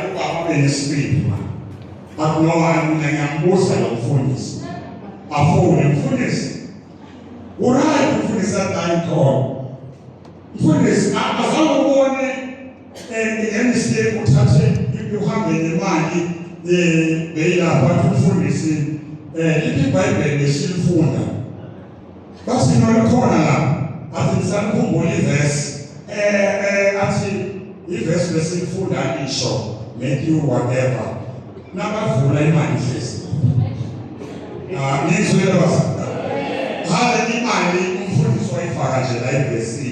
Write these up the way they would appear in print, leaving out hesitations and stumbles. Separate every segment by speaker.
Speaker 1: ubaba benesibindi akunoma ngiyambuza lo mfundisi afune mfundisi urayi mfundisi atayikho mfundisi azawubone emsike uthathe uhambe nemali beyilapha umfundisi iBhayibheli lesilifunda basi nolikhona la athi ngisakhumbula ivesi athi ivesi lesilifunda isho make you whatever nabavula imali hlezi nizwela basaka hale imali umfundisi wayifaka nje la ivesi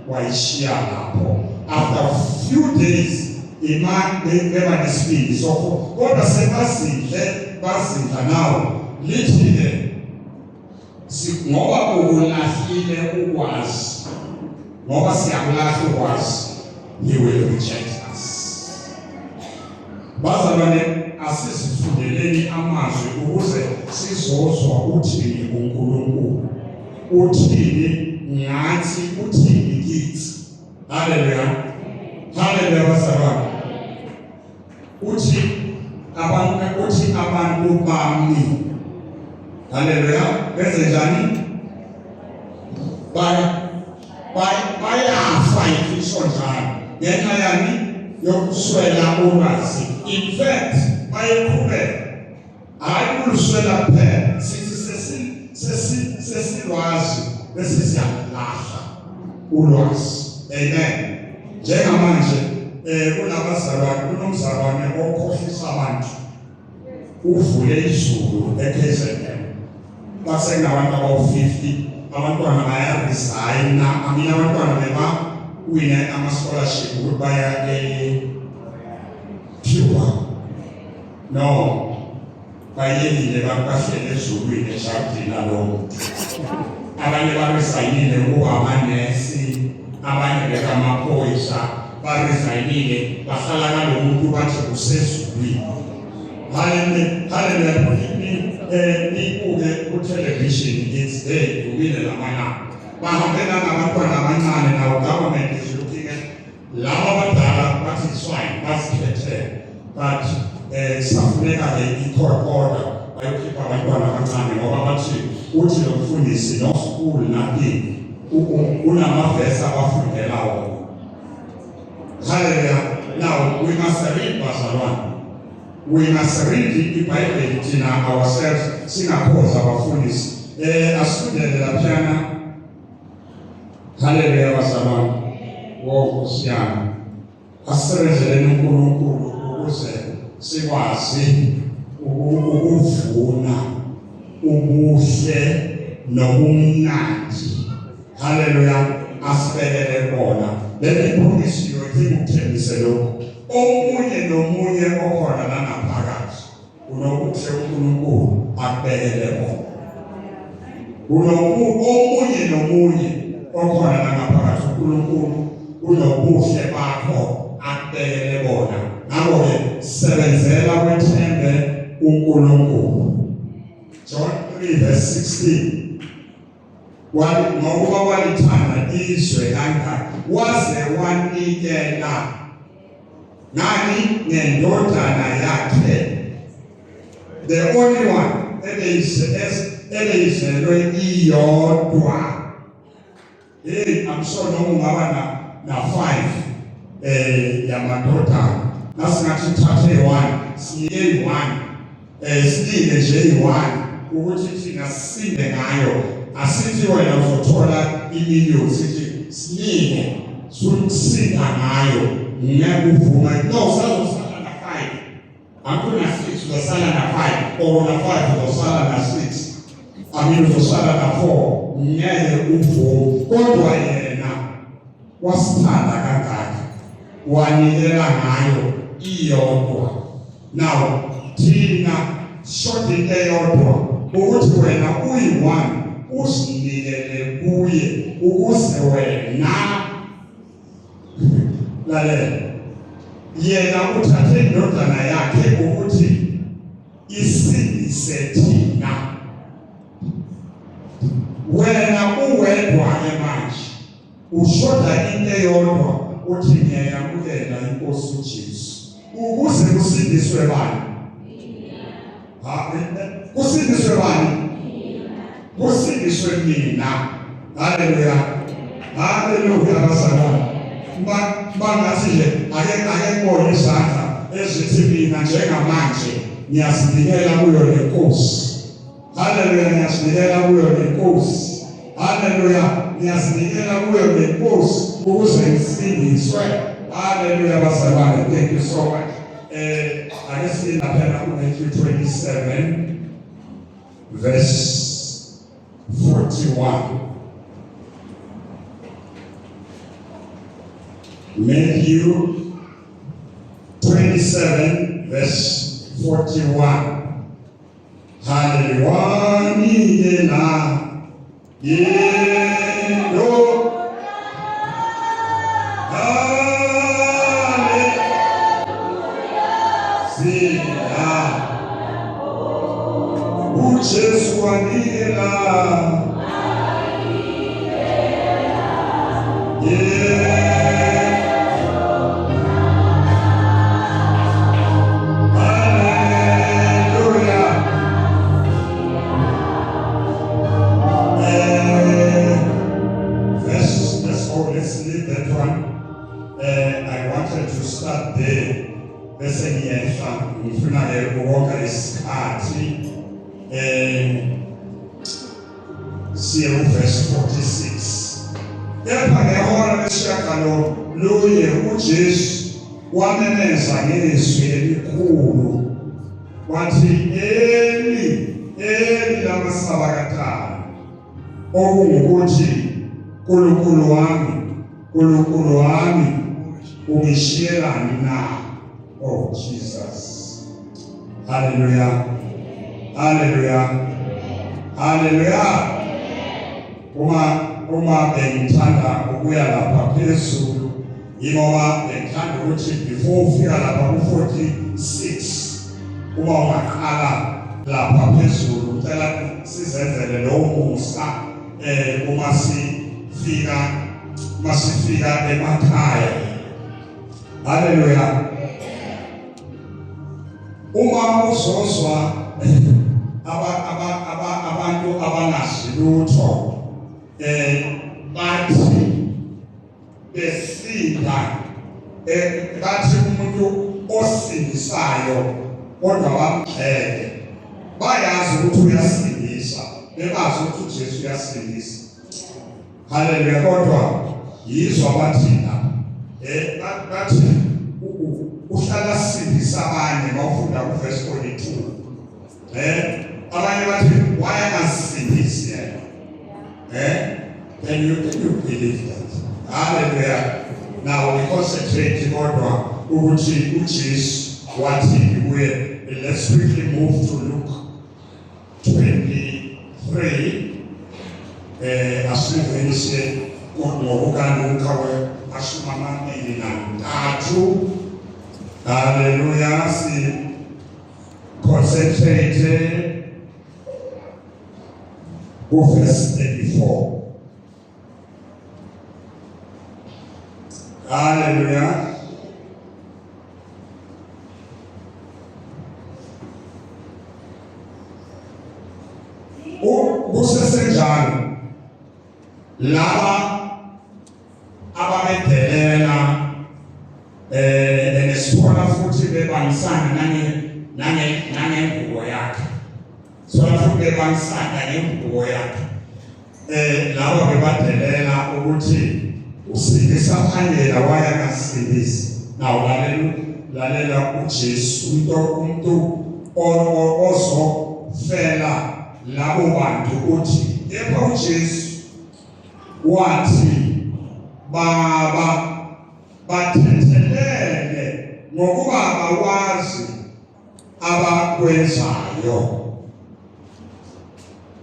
Speaker 1: wayishiya lapho after a few days imali beba nesibindi so kodwa basidla nawo lithi ngoba ukulahlile ukwazi ngoba siyakulahla ukwazi he will reject us. Bazalwane asisifundeleni amazwi ukuze sizozwa uthini uNkulunkulu uthini ngathi uthini kithi. Haleluya haleluya bazalwane uthi abantu bami haleluya benze njani bayafa imfihlo njalo ngenxa yani yokuswela ulwazi. In fact bayeqhubeka hayi ukuswela kuphela sithi sesilwazi bese siyalahla ulwazi. Amen. Njengamanje kunabazalwane kunomzalwane okhohlisa abantu uvule izulu eKZN basenabantu abawu-50 abantwana bayaresigna amina abantwana beba-wina ama-scholarship ukuthi baya Cuba no bayekile bahlele ezulwini eshadini alowo abanye baresayinile ukuba amanesi abanye bekamaphoyisa baresayinile bahlala nalo muntu bathi kusezulwini. Haleluya nibuke ku-television it's there kumile lamalanga bahambela ngabantwana abancane nawo government is looking at laba abadala bathi swine basikhethele but safuneka-ke i-court order bayokhipha abantwana abancane ngoba bathi uthi lo mfundisi no school nothing unamavesi abafundela wona. Haleluya. Now we must read bazalwane. We must read iBhayibheli thina ourselves singakhoza abafundisi asifundele laphana. Haleluya bazalwane. Nkosi yami asisebenzeleni uNkulunkulu ukuze sikwazi ukuvuna ubuhle nobumnandi. Haleluya asibekele bona. Let me promise you ngikuthembise lokho omunye nomunye okhona la ngaphakathi unokuhle uNkulunkulu akubekele bona. Omunye nomunye okhona la ngaphakathi uNkulunkulu unobuhle bakho akubekele bona. Ngakho-ke sebenzela wethembe uNkulunkulu. John 3:16 ngoba walithanda izwe kangaka waze wanikela ngani ngendodana yakhe the only one ebeyizelwe iyodwa. I'm sure noma ungaba na 5 yamadodana nasingathi thathe 1 siye 1 silinde nje 1 ukuthi thina sisinde ngayo. Asithi wena uzothola imiliyoni sithi sinike sukusinda ngayo ngiyakuvuma no sazosala na 5 akuna 6 uzosala na 5 or na 5 uzosala na 6 uzosala na 4 ngeke uvume. Kodwa yena wasithanda kangaka wanikela ngayo iyodwa. Now thina shoti eyodwa ukuthi wena uyi-1 usinikele kuye ukuze wena lalela yena uthathe indodana yakhe ukuthi isindise thina. Wena uwedwa-ke manje ushoda into eyodwa uthi ngiyayamukela inkosi uJesu ukuze kusindiswe bani? Kusindiswe bani? Kusindiswe mina. Haleluya. Haleluya bazalwane. Bangathi nje ake ngibone izandla ezithi mina njengamanje ngiyazinikela kuyo lenkosi. Haleluya, ngiyazinikela kuyo lenkosi. Haleluya, ngiyazinikela kuyo lenkosi ukuze ngisindiswe. Haleluya bazalwane. Thank you so much. Ake siye lapha ku-Matthew 27 verse 41. Matthew 27 verse 41. Hallelujah. Jesus wanila. Let's leave that one. I wanted to start there. Bese ngiyehla ngifuna ukuwonga isikhathi siye verse 46. Kepha ngehora lesishiyagalolunye uJesu wamemeza ngezwi elikhulu wathi, Eli lama sabakthani, okungukuthi Nkulunkulu wami, ungishiyelani na? Oh Jesus. Hallelujah. Hallelujah. Hallelujah. Uma bengithanda ukuya lapha phezulu, ingoba bengithanda ukuthi before ufika lapha ku-46 uma ungaqala lapha phezulu ngicela sizenzele lo musa masifika emakhaya. Haleluya. Uma uzozwa abantu abangasilutho bathi besinda bathi umuntu osindisayo kodwa bamhleke, bayazi ukuthi uyasindisa, bebazi ukuthi uJesu uyasindisa. Haleluya. Kodwa yizwa bathina bathi uhlala sindisa abanye bafunda ku verse 42. Abanye bathi wayangasindisi yena. Can you believe that? Hallelujah. Now we concentrate kodwa ukuthi uJesu wathi kuye. Let's quickly move to Luke 23. Asivunishe ngokukaNuka we-23. Hallelujah. Si concentrate ku verse 34. Hallelujah. Kusesenjalo laba ababedelela nesithola futhi bebangisana nangengubo yakhe. Sithola futhi bebangisana ngengubo yakhe. Laba bebadelela ukuthi usindisa phangela wayangasindisi. Naw lalela uJesu umuntu ozofela labo bantu uthi, kepha uJesu wathi baba bathethelele ngokuba abawazi abakwenzayo.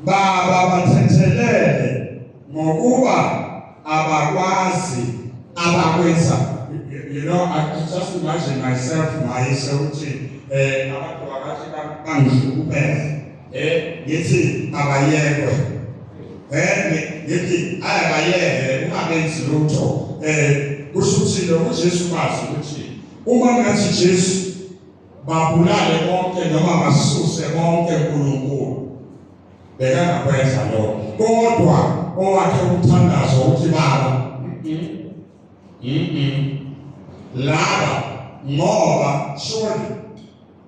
Speaker 1: Baba bathethelele ngokuba abakwazi abakwenzayo. You know, I just imagine myself ukuthi abantu bakathi bangihlukumeza. Yethi abayekwe. Yethi ayabayeke ungabenzi lutho. Kusho ukuthi lo uJesu bazi ukuthi uma ngathi Jesu babulale bonke noma basuse bonke uNkulunkulu bekangakwenza lokho, kodwa owakhe umthandazo uthi Baba laba ngoba shoni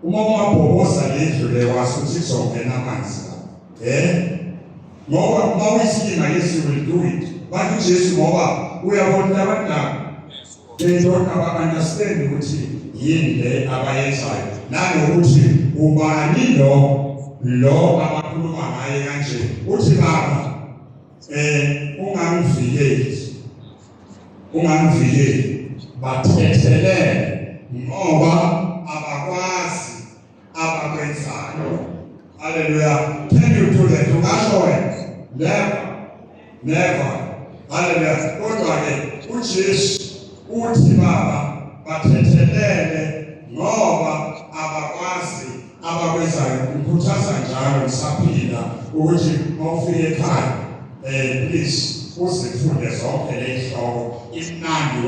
Speaker 1: uma ungabhoboza lendlu lewasuthi kuzongena amanzi ngoba uma uyisima Yesu will do it. Bantu Jesu ngoba uyabona abadala they don't understand ukuthi yini le abayenzayo nanokuthi ubani lo abakhuluma ngaye kanje uthi Baba ungangivikeli bathethelele ngoba abakwazi abakwenzayo. Hallelujah. Can you do that? Ungasho wena? Never. Hallelujah. Kodwa ke uJesu uthi Baba bathethelele ngoba abakwazi abakwenzayo. Ngikhuthaza njalo ngisaphila ukuthi mawufike ekhaya please uzifunde zonke lezihloko imnandi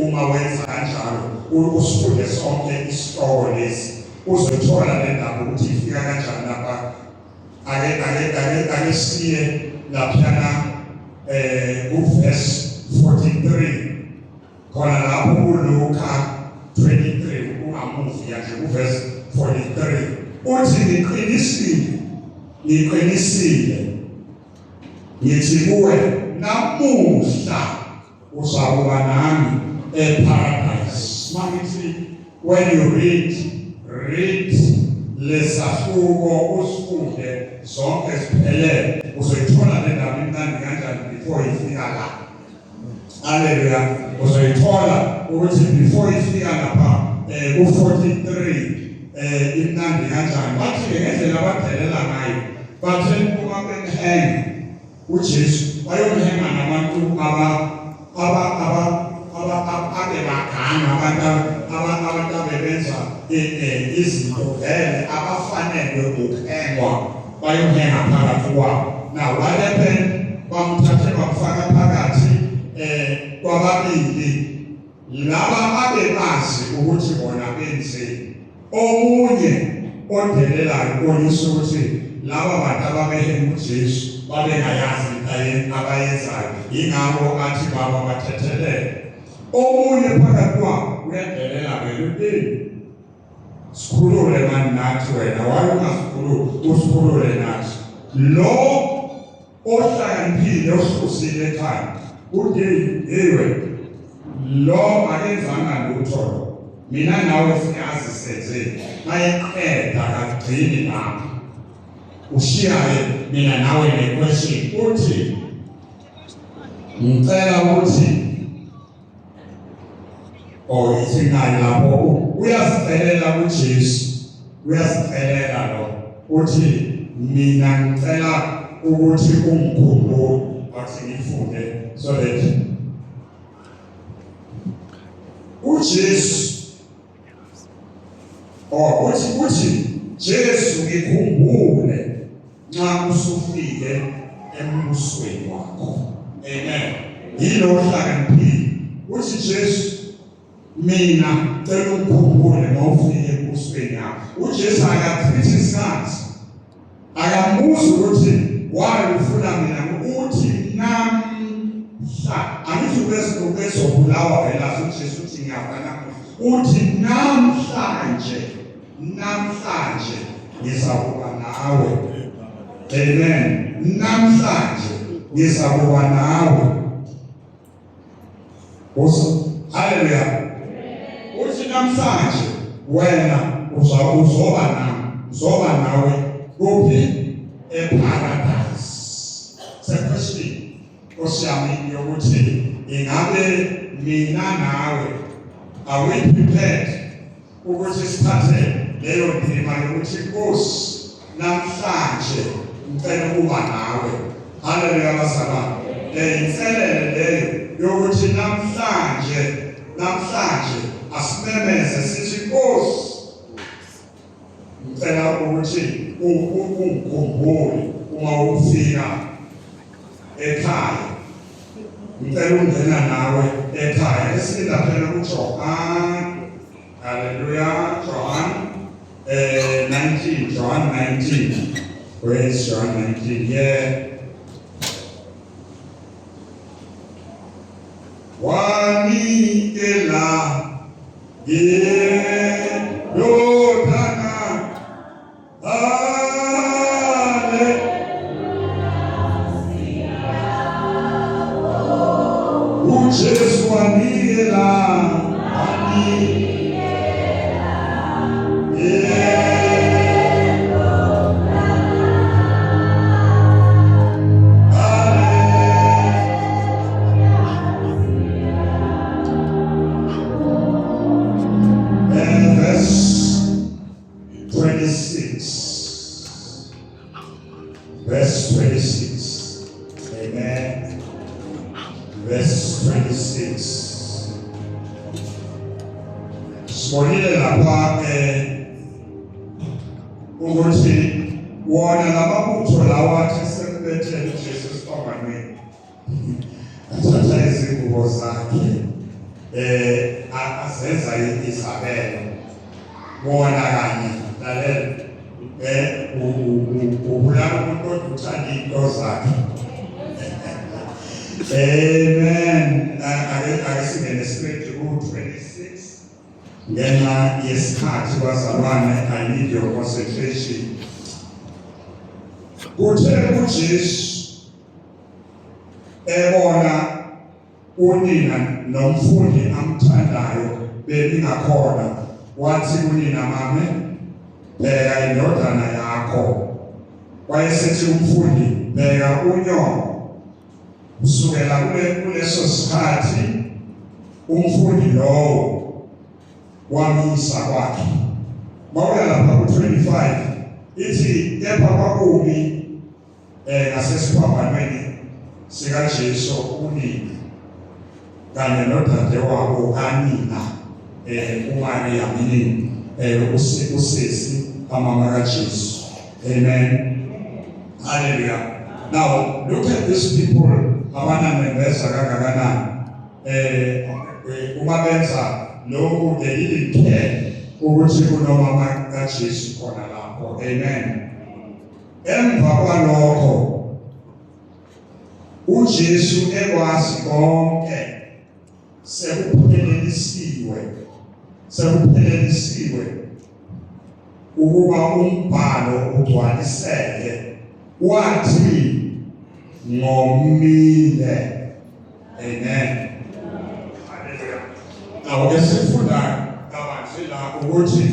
Speaker 1: uma wenza kanjalo usifunde sonke isihloko lesi uzothola le ndaba ukuthi ifika kanjani lapha. Ake siye laphana uverse 43 khona lapho kuLuka 23 ungamuvi nje uverse 43 uthi ngiqinisile ngithi kuwe namuhla uzakuba nami eparadise. Mangithi when you read lesahluko usifunde zonke ziphelele uzoyithola le ndaba imnandi kanjani before ifika la. Hallelujah. Uzoyithola ukuthi before ifika lapha ku-43 imnandi kanjani. Bathi ngendlela abadelela ngayo bathe uma bemhenga uJesu bayomhenga nabantu abantu abebenza izinto vele abafanele ukuhengwa bayomhenga phakathi kwabo. Now what happened? Bamthathe bamfaka phakathi kwababili laba abebazi ukuthi bona benzeni. Omunye odelelayo oyise ukuthi laba bantu ababehenga uJesu babengayazi into abayenzayo, yingakho athi Baba bathethelele. Omunye phakathi kwabo uyadelela vele sikhulule mani nathi wena waye ungasikhululi usikhulule nathi. Lo ohlakaniphile ohlosile ekhaya uthi ewe lo akenzanga lutho mina nawe siyazi senzeni mayeqeda kagcini lapha ushiyaye mina nawe nequestion uthi ngicela ukuthi isinayo lapho uyasicelela kuJesu uyasicelela lo uthi mina ngicela ukuthi ungikhumbule athi ngifunde so that uJesu uthi Jesu ngikhumbule nxa usufike embusweni wakho. Amen. Yilo hlakaniphile uthi Jesu mina cela ungikhumbule mawufike embusweni wakho. uJesu akakriticize akamuzi ukuthi why ufuna mina uthi namhla angithi ubezobulawa vela uJesu uthi ngiyafana uthi namhlanje ngizakuba nawe. Amen. Namhlanje ngizakuba nawe. Hallelujah. Uthi namhlanje wena uzoba nawe kuphi eparadise. Question osiyami yokuthi ingabe mina nawe are we prepared ukuthi sithathe leyo ndima yokuthi Nkosi namhlanje ngicela ukuba nawe. Hallelujah bazalwane. Inselele leyo yokuthi namhlanje asimemeze sithi Nkosi ngicela ukuthi ungikhumbule uma ufika ekhaya ngicela ungena nawe ekhaya esinda phela kuJohn. Hallelujah. John 19. John 19. Where is John 19? Yeah. Wanikela yodana uJesu wanikela Verse 26. Amen. Verse 26. Sibonile lapha ukuthi wona lamabutho lawa athi sekubethele uJesu esithomanweni. Athatha izingubo zakhe azenza izabelo. Wona kanye lalela ubulala umuntu uthanda into zakhe. Amen. Akasingene straight to 26. Ngenxa yesikhathi bazalwane, I need your concentration. Kuthe uJesu ebona unina nomfundi amthandayo belingakhona, wathi kunina, mame, bheka indodana yakho. Wayesethi umfundi, bheka unyoko. Kusukela kuleso sikhathi umfundi lowo wamisa kwakhe. Mawuya lapha ku-25 ithi kepha kwakumi ngasesiphambanweni sikaJesu unina kanye nodadewabo kanina uMaria usisi amama kaJesu. Amen. Hallelujah. Now look at these people abanamembeza kangakanani. Uma benza lokhu they didn't care ukuthi kunomama kaJesu khona lapho. Amen. Emva kwalokho uJesu ekwazi konke sekuphelelisiwe ukuba umbhalo ugcwaliseke, wathi ngomile. Amen. Now esifunda kabanzi la ukuthi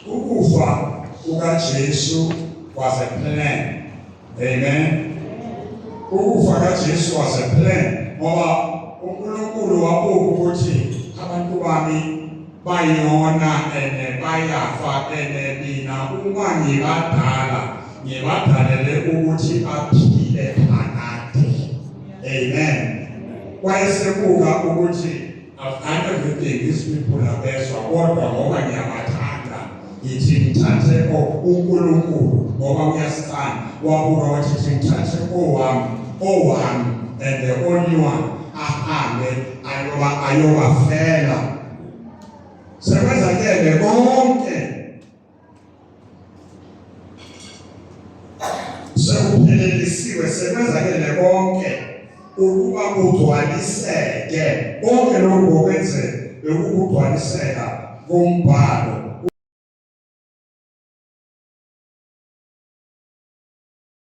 Speaker 1: ukufa kukaJesu was a plan. Amen. Ukufa kaJesu was a plan ngoba uNkulunkulu wabuka ukuthi abantu bami bayona bayafa mina uma ngibadalele ukuthi aphile phakade. Amen. Wayesebuka ukuthi after everything these people are bezwa kodwa ngoba ngiyabathanda ngithi ngithathe uNkulunkulu ngoba uyasithanda, wabuka wathi ngithathe owami and the only one ahambe ayobafela. Sekwenzakele konke, sekuphelelisiwe, sekwenzakele konke ukuba kugcwaliseke konke lokhu okwenzeka bekugcwaliseka kombhalo.